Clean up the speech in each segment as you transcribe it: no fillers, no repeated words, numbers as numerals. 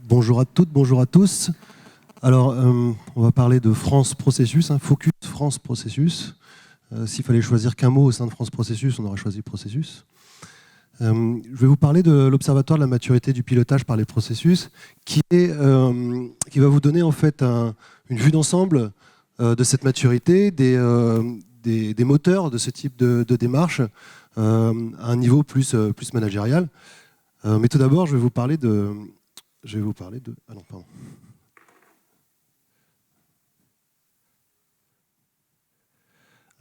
Bonjour à toutes, bonjour à tous. Alors, on va parler de France Processus, Focus France Processus. S'il fallait choisir qu'un mot au sein de France Processus, on aurait choisi processus. Je vais vous parler de l'Observatoire de la maturité du pilotage par les processus, qui va vous donner en fait une vue d'ensemble de cette maturité, des moteurs de ce type de démarche à un niveau plus managérial. Mais tout d'abord, je vais vous parler de... Ah non, pardon.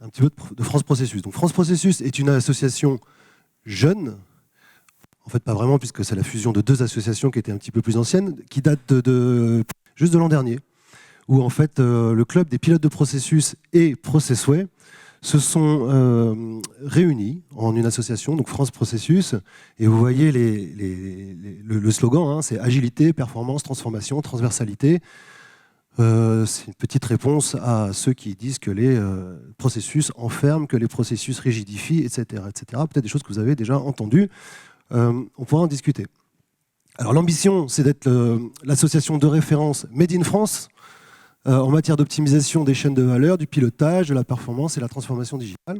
Un petit peu de France Processus. Donc France Processus est une association jeune, en fait pas vraiment puisque c'est la fusion de deux associations qui étaient un petit peu plus anciennes, qui date juste de l'an dernier, où en fait le club des pilotes de processus et Processway se sont réunis en une association, donc France Processus, et vous voyez le slogan, c'est agilité, performance, transformation, transversalité. C'est une petite réponse à ceux qui disent que les processus enferment, que les processus rigidifient, etc. etc. Peut-être des choses que vous avez déjà entendues. On pourra en discuter. Alors l'ambition, c'est d'être l'association de référence Made in France en matière d'optimisation des chaînes de valeur, du pilotage, de la performance et la transformation digitale.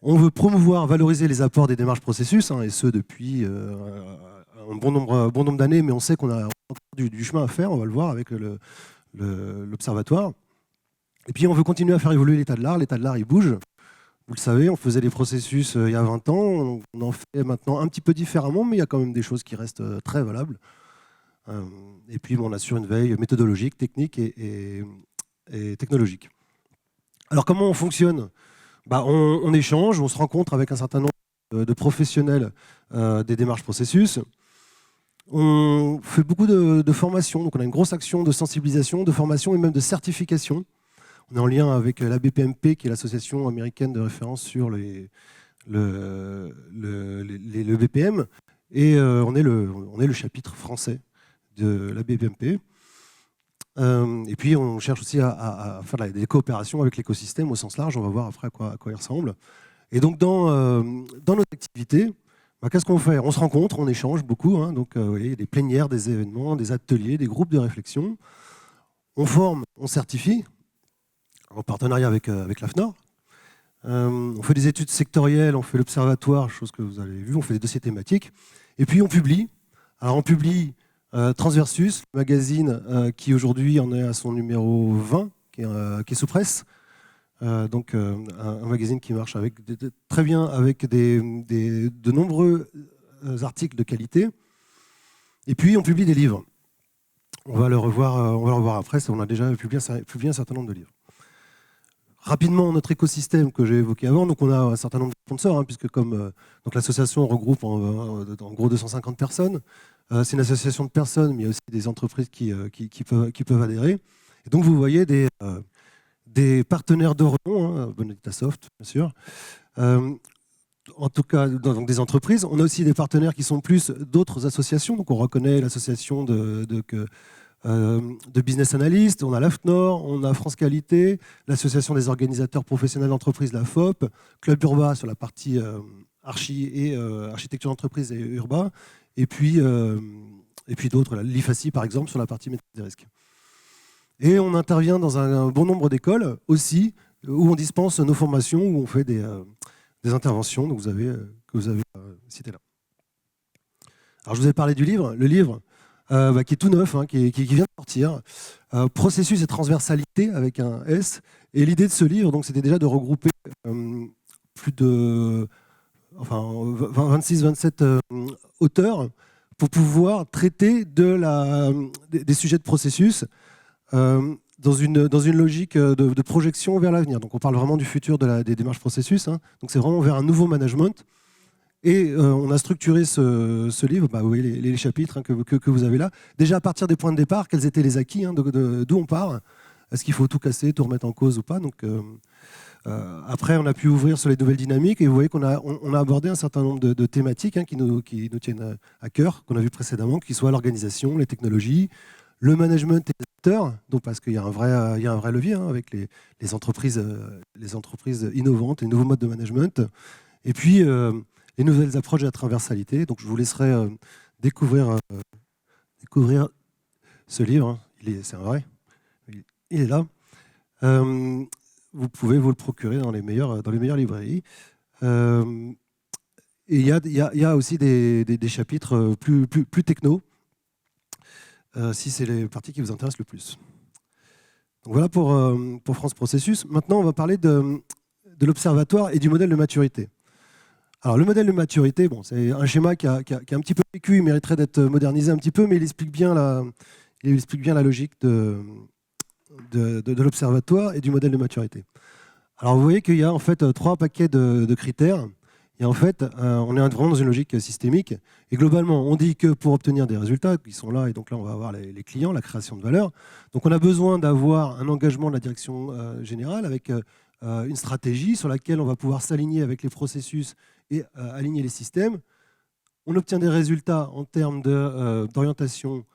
On veut promouvoir, valoriser les apports des démarches processus, et ce depuis un bon nombre d'années, mais on sait qu'on a encore du chemin à faire, on va le voir avec l'Observatoire. Et puis on veut continuer à faire évoluer l'état de l'art. L'état de l'art, il bouge. Vous le savez, on faisait des processus il y a 20 ans, on en fait maintenant un petit peu différemment, mais il y a quand même des choses qui restent très valables. Et puis on assure une veille méthodologique, technique et technologique. Alors comment on fonctionne ? On échange, on se rencontre avec un certain nombre de professionnels des démarches processus. On fait beaucoup de formations, donc on a une grosse action de sensibilisation, de formation et même de certification. On est en lien avec la BPMP, qui est l'association américaine de référence sur le BPM, et on est le chapitre français de la BPMP. Et puis on cherche aussi à faire des coopérations avec l'écosystème au sens large. On va voir après à quoi il ressemble. Et donc dans notre activité, qu'est-ce qu'on fait ? On se rencontre, on échange beaucoup. Donc vous voyez, des plénières, des événements, des ateliers, des groupes de réflexion. On forme, on certifie, en partenariat avec l'AFNOR. On fait des études sectorielles, on fait l'observatoire, chose que vous avez vu, on fait des dossiers thématiques. Et puis on publie. Alors on publie Transversus, le magazine qui aujourd'hui en est à son numéro 20, qui est sous presse. Donc un magazine qui marche très bien avec de nombreux articles de qualité. Et puis on publie des livres. On va le revoir après, on a déjà publié un certain nombre de livres. Rapidement, notre écosystème que j'ai évoqué avant, donc on a un certain nombre de sponsors, puisque comme l'association regroupe en gros 250 personnes. C'est une association de personnes, mais il y a aussi des entreprises qui peuvent adhérer. Et donc vous voyez des partenaires de renom, Bonedita Soft, bien sûr. En tout cas, donc des entreprises. On a aussi des partenaires qui sont plus d'autres associations. Donc on reconnaît l'association de business analysts, on a l'AFNOR, on a France Qualité, l'association des organisateurs professionnels d'entreprise, la FOP, Club Urba sur la partie architecture d'entreprise et Urba, et puis d'autres, l'IFACI par exemple, sur la partie maîtrise des risques. Et on intervient dans un bon nombre d'écoles aussi, où on dispense nos formations, où on fait des interventions que vous avez citées là. Alors je vous ai parlé du livre. Le livre, qui est tout neuf, qui vient de sortir, Processus et transversalité avec un S. Et l'idée de ce livre, donc, c'était déjà de regrouper plus de 26-27 auteurs pour pouvoir traiter des sujets de processus dans une logique de projection vers l'avenir. Donc on parle vraiment du futur des démarches processus. Donc c'est vraiment vers un nouveau management. Et on a structuré ce livre, vous voyez les chapitres que vous avez là. Déjà à partir des points de départ, quels étaient les acquis, d'où on part. Est-ce qu'il faut tout casser, tout remettre en cause ou pas. Donc, après, on a pu ouvrir sur les nouvelles dynamiques et vous voyez qu'on a abordé un certain nombre de thématiques qui nous tiennent à cœur, qu'on a vu précédemment, qui soient l'organisation, les technologies, le management et les acteurs, donc parce qu'il y a un vrai levier avec les entreprises innovantes, les nouveaux modes de management. Et puis, les nouvelles approches de la transversalité. Donc je vous laisserai découvrir découvrir ce livre, hein. C'est un vrai, il est là. Vous pouvez vous le procurer dans les meilleures librairies. Et il y a aussi des chapitres plus techno, si c'est les parties qui vous intéressent le plus. Donc voilà pour France Processus. Maintenant, on va parler de l'observatoire et du modèle de maturité. Alors, le modèle de maturité, bon, c'est un schéma qui a un petit peu vécu, il mériterait d'être modernisé un petit peu, mais il explique bien la logique de l'observatoire et du modèle de maturité. Alors, vous voyez qu'il y a en fait 3 paquets de critères. Et en fait, on est vraiment dans une logique systémique. Et globalement, on dit que pour obtenir des résultats qui sont là, et donc là, on va avoir les clients, la création de valeur. Donc, on a besoin d'avoir un engagement de la direction générale avec une stratégie sur laquelle on va pouvoir s'aligner avec les processus et aligner les systèmes. On obtient des résultats en termes d'orientation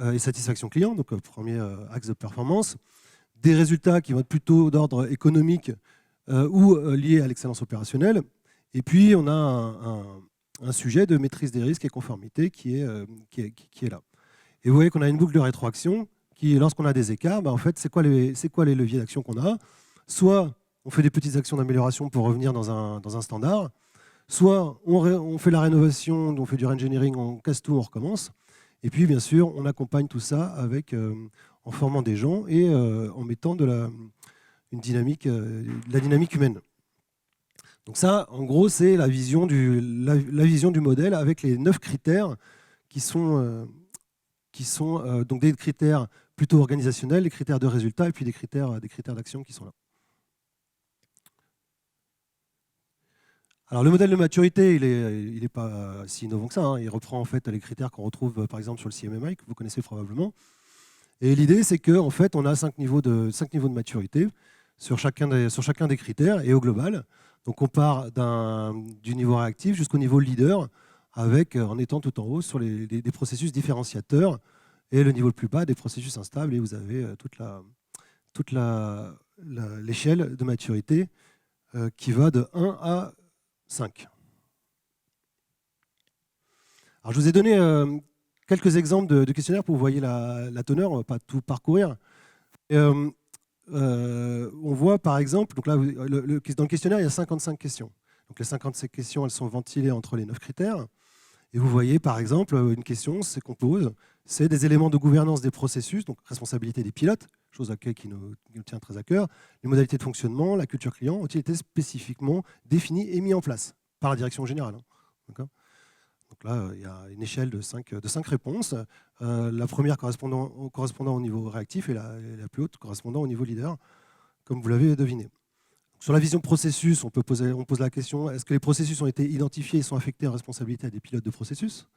et satisfaction client, donc premier axe de performance. Des résultats qui vont être plutôt d'ordre économique ou liés à l'excellence opérationnelle. Et puis, on a un sujet de maîtrise des risques et conformité qui est là. Et vous voyez qu'on a une boucle de rétroaction qui, lorsqu'on a des écarts, en fait, c'est quoi les leviers d'action qu'on a? Soit on fait des petites actions d'amélioration pour revenir dans un standard, soit on fait la rénovation, on fait du re-engineering, on casse tout, on recommence. Et puis, bien sûr, on accompagne tout ça en formant des gens et en mettant de la dynamique humaine. Donc ça, en gros, c'est la vision du modèle avec les 9 critères qui sont donc des critères plutôt organisationnels, des critères de résultat et puis des critères d'action qui sont là. Alors le modèle de maturité, il est pas si innovant que ça, hein. Il reprend en fait les critères qu'on retrouve par exemple sur le CMMI, que vous connaissez probablement. Et l'idée, c'est qu'en fait, on a 5 niveaux de maturité sur chacun des critères et au global. Donc on part du niveau réactif jusqu'au niveau leader, en étant tout en haut sur des processus différenciateurs et le niveau le plus bas des processus instables. Et vous avez toute l'échelle de maturité qui va de 1 à 5. Alors je vous ai donné quelques exemples de questionnaires pour que vous voyez la teneur. On ne va pas tout parcourir. On voit par exemple, donc là, dans le questionnaire, il y a 55 questions. Donc les 55 questions, elles sont ventilées entre les 9 critères. Et vous voyez par exemple, une question qu'on pose, c'est des éléments de gouvernance des processus, donc responsabilité des pilotes, chose qui nous tient très à cœur, les modalités de fonctionnement, la culture client ont-ils été spécifiquement définis et mis en place par la direction générale. D'accord ? Donc là, il y a une échelle de 5 réponses. La première correspondant au niveau réactif et la plus haute correspondant au niveau leader, comme vous l'avez deviné. Sur la vision processus, on pose la question, est-ce que les processus ont été identifiés et sont affectés en responsabilité à des pilotes de processus?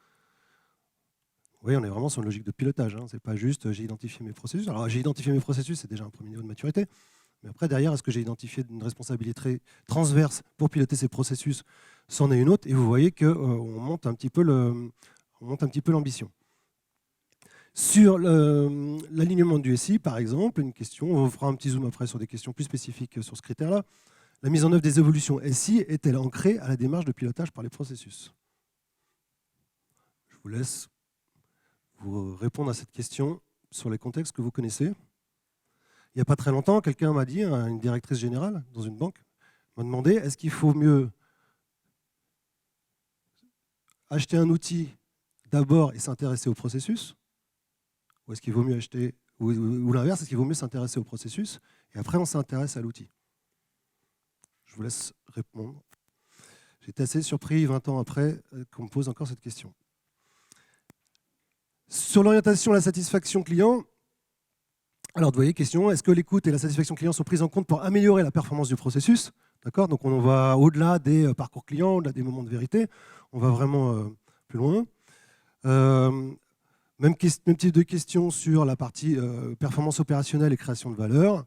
Oui, on est vraiment sur une logique de pilotage. Ce n'est pas juste j'ai identifié mes processus. Alors j'ai identifié mes processus, c'est déjà un premier niveau de maturité. Mais après, derrière, est-ce que j'ai identifié une responsabilité transverse pour piloter ces processus? C'en est une autre. Et vous voyez qu'on monte un petit peu l'ambition. Sur l'alignement du SI, par exemple, une question, on fera un petit zoom après sur des questions plus spécifiques sur ce critère-là. La mise en œuvre des évolutions SI est-elle ancrée à la démarche de pilotage par les processus? Je vous laisse vous répondre à cette question sur les contextes que vous connaissez. Il n'y a pas très longtemps, quelqu'un m'a dit, une directrice générale dans une banque, m'a demandé est-ce qu'il faut mieux acheter un outil d'abord et s'intéresser au processus, ou est-ce qu'il vaut mieux acheter, ou l'inverse, est-ce qu'il vaut mieux s'intéresser au processus et après on s'intéresse à l'outil? Je vous laisse répondre. J'étais assez surpris 20 ans après qu'on me pose encore cette question. Sur l'orientation et la satisfaction client, alors, vous voyez, question, est-ce que l'écoute et la satisfaction client sont prises en compte pour améliorer la performance du processus? D'accord, donc on va au-delà des parcours clients, au-delà des moments de vérité, on va vraiment plus loin. Même type de questions sur la partie performance opérationnelle et création de valeur.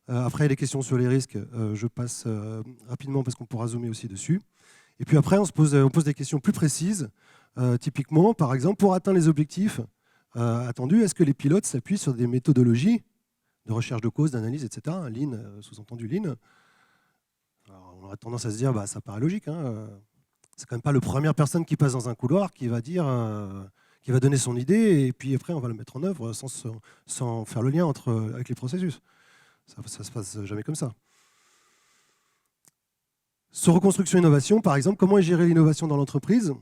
Après, les questions sur les risques, je passe rapidement parce qu'on pourra zoomer aussi dessus. Et puis après, on pose des questions plus précises. Typiquement, par exemple, pour atteindre les objectifs attendus, est-ce que les pilotes s'appuient sur des méthodologies de recherche de causes, d'analyse, etc. Lean, sous-entendu Lean. Alors, on a tendance à se dire, ça paraît logique. C'est quand même pas la première personne qui passe dans un couloir qui va qui va donner son idée, et puis après, on va le mettre en œuvre sans faire le lien avec les processus. Ça ne se passe jamais comme ça. Sur reconstruction innovation, par exemple, comment est gérée l'innovation dans l'entreprise?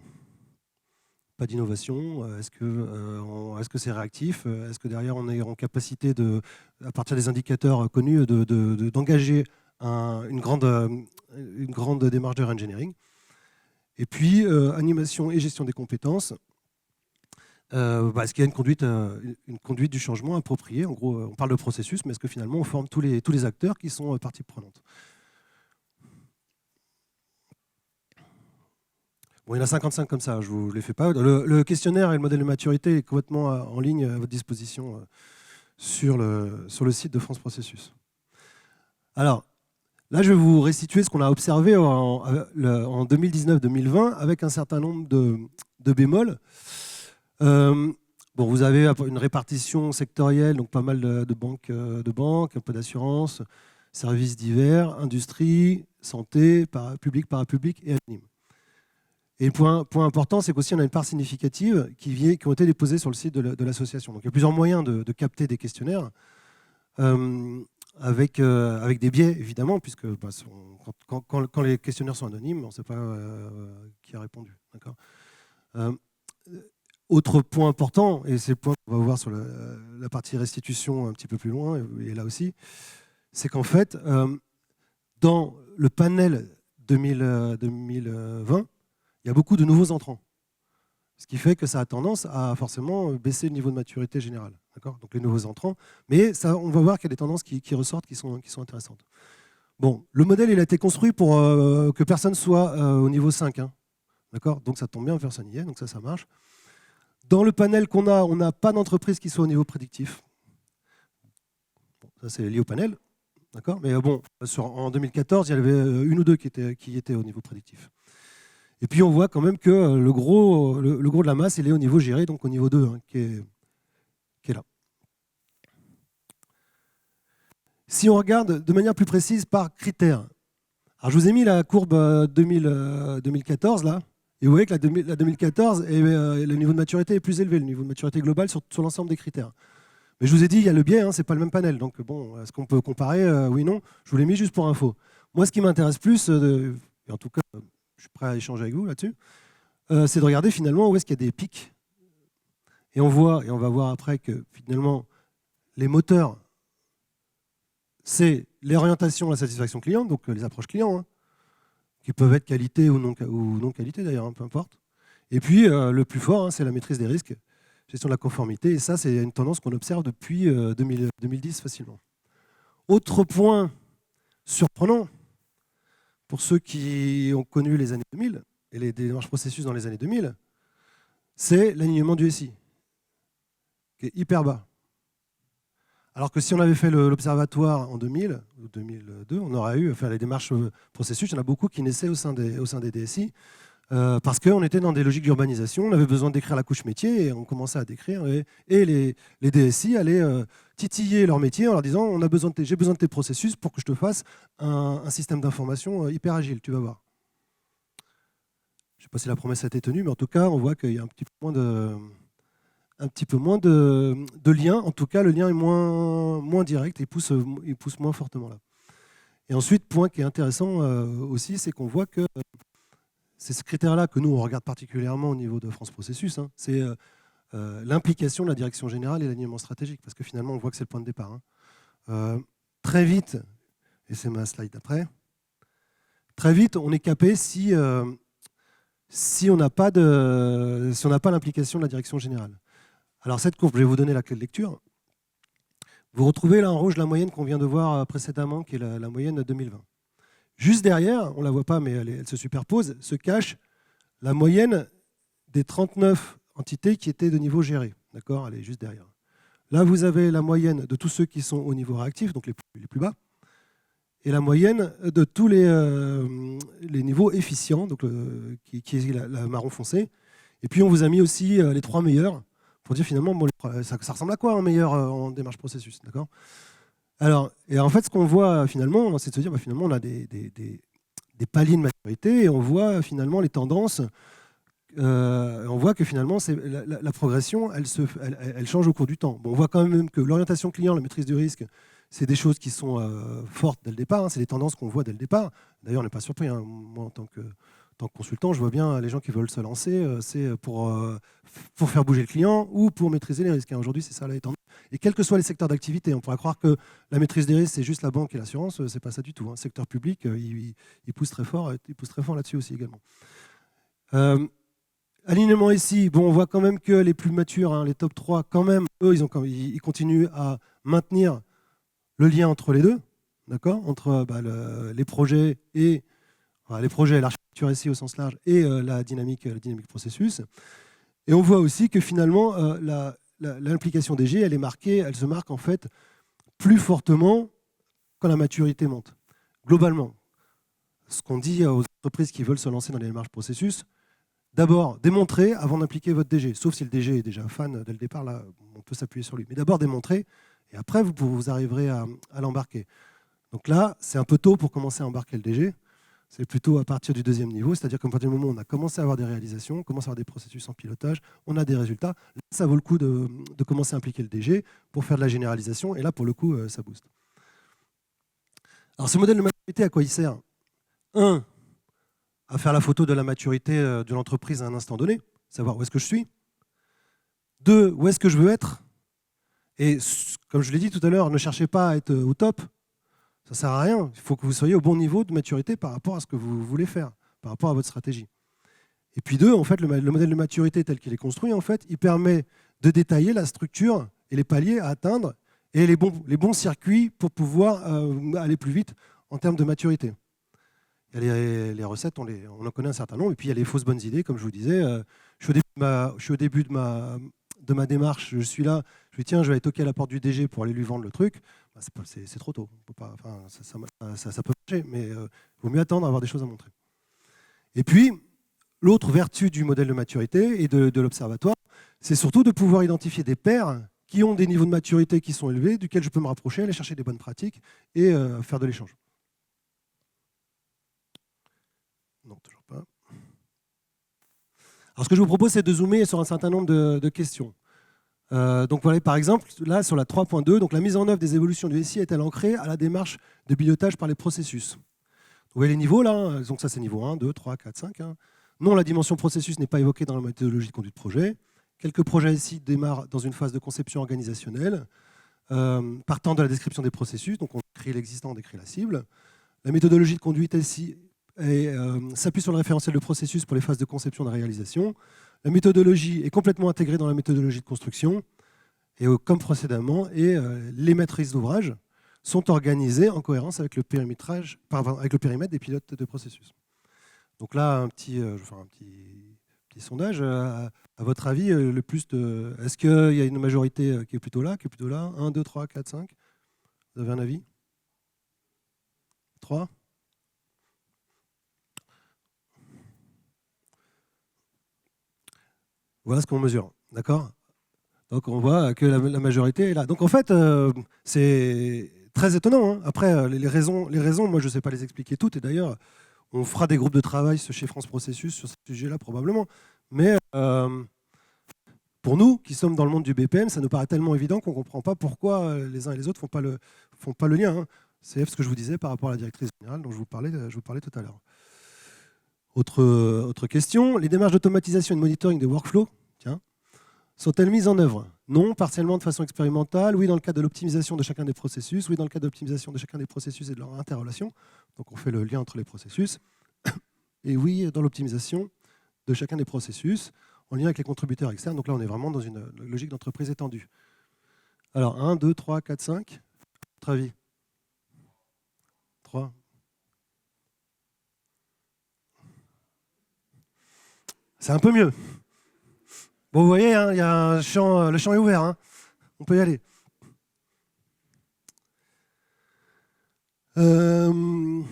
Pas d'innovation. Est-ce que c'est réactif? Est-ce que derrière, on est en capacité, à partir des indicateurs connus, d'engager une grande démarche de re-engineering? Et puis, animation et gestion des compétences. Est-ce qu'il y a une conduite du changement appropriée? En gros, on parle de processus, mais est-ce que finalement, on forme tous les acteurs qui sont partie prenante? Bon, il y en a 55 comme ça, je ne vous les fais pas. Le questionnaire et le modèle de maturité est complètement en ligne à votre disposition sur le site de France Processus. Alors, là, je vais vous restituer ce qu'on a observé en 2019-2020 avec un certain nombre de bémols. Vous avez une répartition sectorielle, donc pas mal de banques, un peu d'assurance, services divers, industrie, santé, public, parapublic et anonyme. Et le point important, c'est qu'aussi on a une part significative qui ont été déposées sur le site de l'association. Donc il y a plusieurs moyens de capter des questionnaires, avec des biais évidemment, puisque quand les questionnaires sont anonymes, on ne sait pas qui a répondu. Autre point important, et c'est le point qu'on va voir sur la partie restitution un petit peu plus loin, et là aussi, c'est qu'en fait, dans le panel 2020, il y a beaucoup de nouveaux entrants. Ce qui fait que ça a tendance à forcément baisser le niveau de maturité générale. Donc les nouveaux entrants. Mais ça, on va voir qu'il y a des tendances qui ressortent, qui sont intéressantes. Bon, le modèle, il a été construit pour que personne soit au niveau 5. Donc ça tombe bien, personne n'y est, donc ça marche. Dans le panel qu'on a, on n'a pas d'entreprise qui soit au niveau prédictif. Bon, ça, c'est lié au panel. Mais bon, en 2014, il y en avait une ou deux qui étaient au niveau prédictif. Et puis on voit quand même que le gros de la masse, il est au niveau géré, donc au niveau 2, qui est là. Si on regarde de manière plus précise par critères, alors je vous ai mis la courbe 2014 là, et vous voyez que la 2014, le niveau de maturité est plus élevé, le niveau de maturité global sur l'ensemble des critères. Mais je vous ai dit, il y a le biais, c'est pas le même panel, donc bon, est-ce qu'on peut comparer? Oui, non, je vous l'ai mis juste pour info. Moi, ce qui m'intéresse plus, et en tout cas, je suis prêt à échanger avec vous là-dessus, c'est de regarder finalement où est-ce qu'il y a des pics. Et on va voir après que finalement, les moteurs, c'est l'orientation à la satisfaction client, donc les approches clients, qui peuvent être qualité ou non qualité d'ailleurs, peu importe. Et puis, le plus fort, c'est la maîtrise des risques, gestion de la conformité, et ça, c'est une tendance qu'on observe depuis 2010 facilement. Autre point surprenant, pour ceux qui ont connu les années 2000 et les démarches processus dans les années 2000, c'est l'alignement du SI, qui est hyper bas. Alors que si on avait fait l'observatoire en 2000 ou 2002, on aurait eu les démarches processus. Il y en a beaucoup qui naissaient au sein des DSI, parce qu'on était dans des logiques d'urbanisation, on avait besoin de décrire la couche métier, et on commençait à décrire, et les DSI allaient titiller leur métier en leur disant j'ai besoin de tes processus pour que je te fasse un système d'information hyper agile, tu vas voir. Je ne sais pas si la promesse a été tenue, mais en tout cas, on voit qu'il y a un petit peu moins de lien. En tout cas, le lien est moins direct, il pousse moins fortement là. Et ensuite, point qui est intéressant aussi, c'est qu'on voit que c'est ce critère-là que nous, on regarde particulièrement au niveau de France Processus, c'est l'implication de la direction générale et l'alignement stratégique, parce que finalement, on voit que c'est le point de départ. Très vite, et c'est ma slide d'après, très vite, on est capé si on n'a pas l'implication de la direction générale. Alors cette courbe, je vais vous donner la clé de lecture. Vous retrouvez là en rouge la moyenne qu'on vient de voir précédemment, qui est la moyenne 2020. Juste derrière, on ne la voit pas, mais elle se superpose, se cache la moyenne des 39 entités qui étaient de niveau géré. D'accord ? Elle est juste derrière. Là, vous avez la moyenne de tous ceux qui sont au niveau réactif, donc les plus bas, et la moyenne de tous les niveaux efficients, donc qui est la marron foncé. Et puis, on vous a mis aussi les 3 meilleurs, pour dire finalement, bon, ça ressemble à quoi un meilleur en démarche processus, d'accord ? Alors, et en fait, ce qu'on voit finalement, c'est de se dire, finalement, on a des paliers de maturité, et on voit finalement les tendances on voit que finalement, la progression, elle change au cours du temps. Bon, on voit quand même que l'orientation client, la maîtrise du risque, c'est des choses qui sont fortes dès le départ, hein, c'est des tendances qu'on voit dès le départ. D'ailleurs, on n'est pas surpris. Hein. Moi, en tant que consultant, je vois bien les gens qui veulent se lancer, c'est pour faire bouger le client ou pour maîtriser les risques. Hein. Aujourd'hui, c'est ça la tendance. Et quels que soient les secteurs d'activité, on pourrait croire que la maîtrise des risques, c'est juste la banque et l'assurance. C'est pas ça du tout. Hein. Le secteur public, il pousse très fort là-dessus aussi également. Alignement ici, bon, on voit quand même que les plus matures, hein, les top 3, quand même, eux, ils continuent à maintenir le lien entre les deux, d'accord, entre les projets et l'architecture ici au sens large et la dynamique processus. Et on voit aussi que finalement, l'implication des G, elle se marque en fait plus fortement quand la maturité monte. Globalement, ce qu'on dit aux entreprises qui veulent se lancer dans les démarches processus, d'abord démontrer avant d'impliquer votre DG, sauf si le DG est déjà fan dès le départ, là on peut s'appuyer sur lui. Mais d'abord démontrer, et après vous arriverez à l'embarquer. Donc là, c'est un peu tôt pour commencer à embarquer le DG. C'est plutôt à partir du deuxième niveau, c'est-à-dire qu'à partir du moment où on a commencé à avoir des réalisations, on commence à avoir des processus en pilotage, on a des résultats, là, ça vaut le coup de commencer à impliquer le DG pour faire de la généralisation, et là, pour le coup, ça booste. Alors, ce modèle de maturité, à quoi il sert ? 1, à faire la photo de la maturité de l'entreprise à un instant donné, savoir où est-ce que je suis. 2, où est-ce que je veux être. Et comme je l'ai dit tout à l'heure, ne cherchez pas à être au top. Ça ne sert à rien. Il faut que vous soyez au bon niveau de maturité par rapport à ce que vous voulez faire, par rapport à votre stratégie. Et puis 2, en fait, le modèle de maturité tel qu'il est construit, en fait, il permet de détailler la structure et les paliers à atteindre et les bons circuits pour pouvoir aller plus vite en termes de maturité. Il y a les recettes, on en connaît un certain nombre, et puis il y a les fausses bonnes idées, comme je vous disais. Je suis au début de ma démarche, je suis là, je dis tiens, je vais aller toquer à la porte du DG pour aller lui vendre le truc. C'est trop tôt. Ça peut marcher, mais il vaut mieux attendre à avoir des choses à montrer. Et puis, l'autre vertu du modèle de maturité et de l'observatoire, c'est surtout de pouvoir identifier des pairs qui ont des niveaux de maturité qui sont élevés, duquel je peux me rapprocher, aller chercher des bonnes pratiques et faire de l'échange. Non, toujours pas. Alors, ce que je vous propose, c'est de zoomer sur un certain nombre de questions. Donc voilà, par exemple, là sur la 3.2, donc la mise en œuvre des évolutions du SI est-elle ancrée à la démarche de pilotage par les processus ? Vous voyez les niveaux là, donc ça c'est niveau 1, 2, 3, 4, 5. Hein. Non, la dimension processus n'est pas évoquée dans la méthodologie de conduite de projet. Quelques projets SI démarrent dans une phase de conception organisationnelle, partant de la description des processus, donc on décrit l'existant, on décrit la cible. La méthodologie de conduite SI s'appuie sur le référentiel de processus pour les phases de conception et de réalisation. La méthodologie est complètement intégrée dans la méthodologie de construction, et comme précédemment, et les maîtrises d'ouvrage sont organisées en cohérence avec le périmètre des pilotes de processus. Donc là, je vais faire un petit sondage. À votre avis, est-ce qu'il y a une majorité qui est plutôt là, 1, 2, 3, 4, 5 ? Vous avez un avis ? 3 ? Voilà ce qu'on mesure, d'accord ? Donc on voit que la majorité est là. Donc en fait, c'est très étonnant. Hein. Après, les raisons, moi je ne sais pas les expliquer toutes. Et d'ailleurs, on fera des groupes de travail chez France Processus sur ce sujet-là probablement. Mais pour nous, qui sommes dans le monde du BPM, ça nous paraît tellement évident qu'on ne comprend pas pourquoi les uns et les autres ne font pas le lien. Hein. C'est ce que je vous disais par rapport à la directrice générale dont je vous parlais tout à l'heure. Autre question, les démarches d'automatisation et de monitoring des workflows, sont-elles mises en œuvre ? Non, partiellement de façon expérimentale. Oui, dans le cadre de l'optimisation de chacun des processus. Oui, dans le cadre de l'optimisation de chacun des processus et de leur interrelation. Donc on fait le lien entre les processus. Et oui, dans l'optimisation de chacun des processus, en lien avec les contributeurs externes. Donc là, on est vraiment dans une logique d'entreprise étendue. Alors, 1, 2, 3, 4, 5. Votre avis ? 3. C'est un peu mieux. Bon, vous voyez, hein, il y a le champ est ouvert. Hein. On peut y aller. Je ne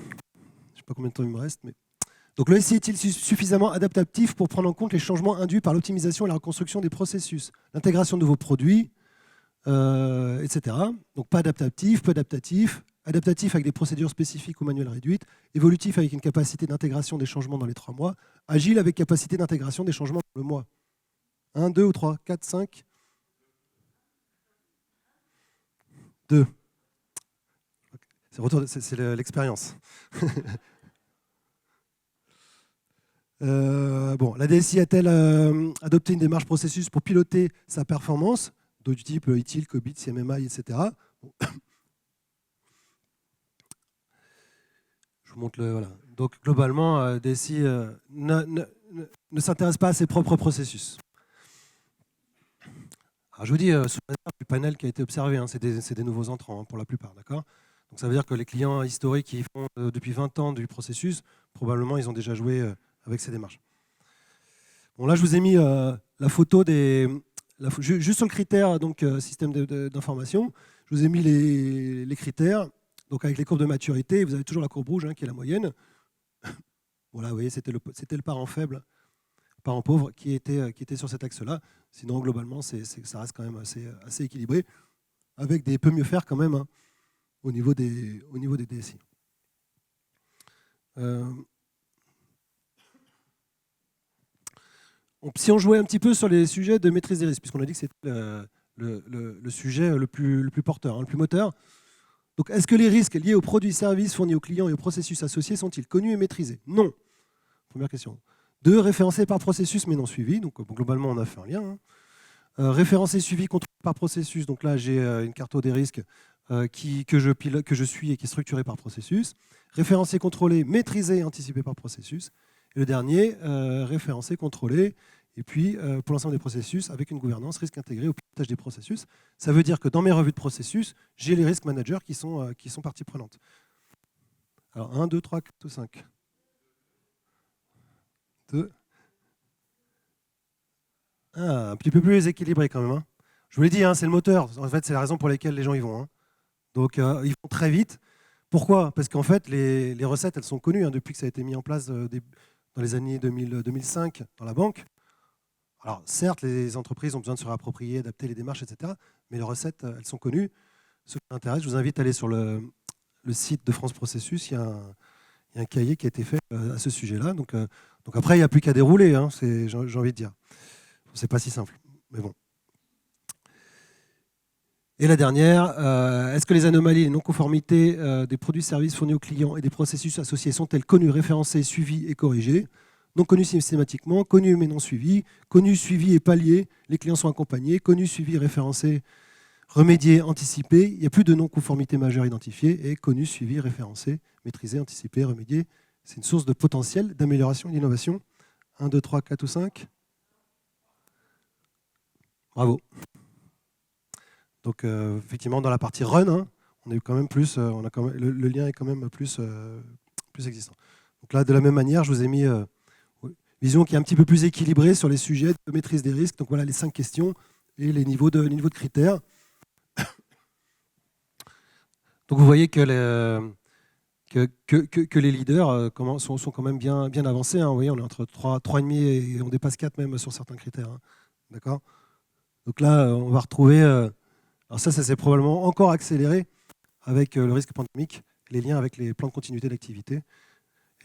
sais pas combien de temps il me reste, mais... Donc le SI est-il suffisamment adaptatif pour prendre en compte les changements induits par l'optimisation et la reconstruction des processus, l'intégration de nouveaux produits, etc. Donc pas adaptatif, peu adaptatif, adaptatif avec des procédures spécifiques ou manuelles réduites, évolutif avec une capacité d'intégration des changements dans les 3 mois, agile avec capacité d'intégration des changements dans le mois. 1, 2 ou 3, 4, 5 2. C'est l'expérience. Bon, la DSI a-t-elle adopté une démarche processus pour piloter sa performance, du type ITIL, COBIT, CMMI, etc. Bon. Je vous montre le. Voilà. Donc, globalement, DSI ne s'intéresse pas à ses propres processus. Alors, je vous dis, sous réserve du panel qui a été observé, hein, c'est des nouveaux entrants hein, pour la plupart, d'accord ? Donc, ça veut dire que les clients historiques qui font depuis 20 ans du processus, probablement, ils ont déjà joué avec ces démarches. Bon, là, je vous ai mis la photo juste sur le critère donc, système d'information. Je vous ai mis les critères, donc avec les courbes de maturité. Vous avez toujours la courbe rouge hein, qui est la moyenne. Voilà, vous voyez, c'était le parent faible, le parent pauvre qui était sur cet axe-là. Sinon, globalement, ça reste quand même assez équilibré, avec des peu mieux faire quand même hein, au niveau des DSI. Si on jouait un petit peu sur les sujets de maîtrise des risques, puisqu'on a dit que c'était le sujet le plus porteur, hein, le plus moteur. Donc, est-ce que les risques liés aux produits et services fournis aux clients et aux processus associés sont-ils connus et maîtrisés? Non. Première question. 2. Référencés par processus mais non suivis. Donc, globalement, on a fait un lien. Hein. Référencés, suivis, contrôlés par processus. Donc là, j'ai une carte des risques que je suis et qui est structurée par processus. Référencés, contrôlés, maîtrisés et anticipés par processus. Et le dernier, référencé, contrôlé, et puis pour l'ensemble des processus, avec une gouvernance risque intégrée au pilotage des processus. Ça veut dire que dans mes revues de processus, j'ai les risk managers qui sont partie prenante. Alors 1, 2, 3, 4 ou 5 2. Un petit peu plus équilibré quand même. Hein. Je vous l'ai dit, hein, c'est le moteur. En fait, c'est la raison pour laquelle les gens y vont. Hein. Donc ils vont très vite. Pourquoi? Parce qu'en fait, les recettes, elles sont connues hein, depuis que ça a été mis en place dans les années 2005 dans la banque. Alors certes, les entreprises ont besoin de se réapproprier, adapter les démarches, etc. Mais les recettes, elles sont connues. Ceux qui m'intéressent, je vous invite à aller sur le site de France Processus. Il y a un cahier qui a été fait à ce sujet-là. Donc après, il n'y a plus qu'à dérouler, hein, j'ai envie de dire. C'est pas si simple, mais bon. Et la dernière, est-ce que les anomalies et non-conformités des produits-services fournis aux clients et des processus associés sont-elles connues, référencées, suivies et corrigées? Non connues systématiquement, connues mais non suivies, connues, suivies et palliées, les clients sont accompagnés, connues, suivies, référencées, remédiées, anticipées, il n'y a plus de non-conformité majeure identifiée, et connues, suivies, référencées, maîtrisées, anticipées, remédiées. C'est une source de potentiel d'amélioration et d'innovation. 1, 2, 3, 4 ou 5. Bravo. Donc effectivement, dans la partie run, hein, on est quand même plus, le lien est quand même plus existant. Donc là, de la même manière, je vous ai mis une vision qui est un petit peu plus équilibrée sur les sujets de maîtrise des risques. Donc voilà les 5 questions et les niveaux de critères. Donc vous voyez que les leaders sont quand même bien avancés. Hein. Vous voyez, on est entre 3,5 et on dépasse 4 même sur certains critères. Hein. D'accord ? Donc là, on va retrouver... alors ça s'est probablement encore accéléré avec le risque pandémique, les liens avec les plans de continuité d'activité,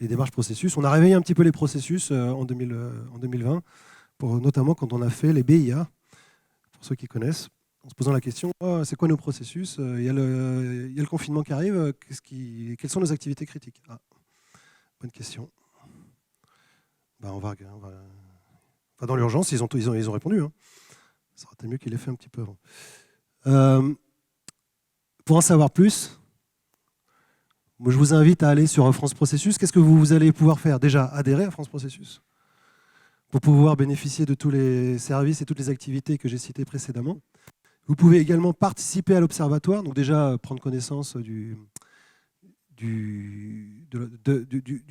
les démarches processus. On a réveillé un petit peu les processus en 2020, notamment quand on a fait les BIA, pour ceux qui connaissent, en se posant la question, c'est quoi nos processus? Il y a le confinement qui arrive, quelles sont nos activités critiques? Bonne question. On va dans l'urgence, ils ont répondu. Hein. Ça aurait été mieux qu'il ait fait un petit peu avant. Pour en savoir plus, moi, je vous invite à aller sur France Processus. Qu'est-ce que vous allez pouvoir faire? Déjà, adhérer à France Processus pour pouvoir bénéficier de tous les services et toutes les activités que j'ai citées précédemment. Vous pouvez également participer à l'Observatoire, donc déjà prendre connaissance du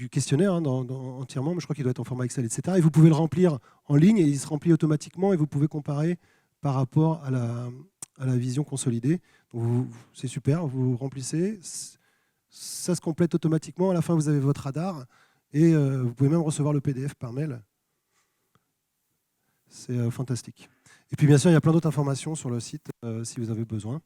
questionnaire hein, entièrement, mais je crois qu'il doit être en format Excel, etc. Et vous pouvez le remplir en ligne et il se remplit automatiquement et vous pouvez comparer par rapport à la vision consolidée. C'est super, vous remplissez, ça se complète automatiquement. À la fin, vous avez votre radar et vous pouvez même recevoir le PDF par mail. C'est fantastique. Et puis bien sûr, il y a plein d'autres informations sur le site si vous avez besoin.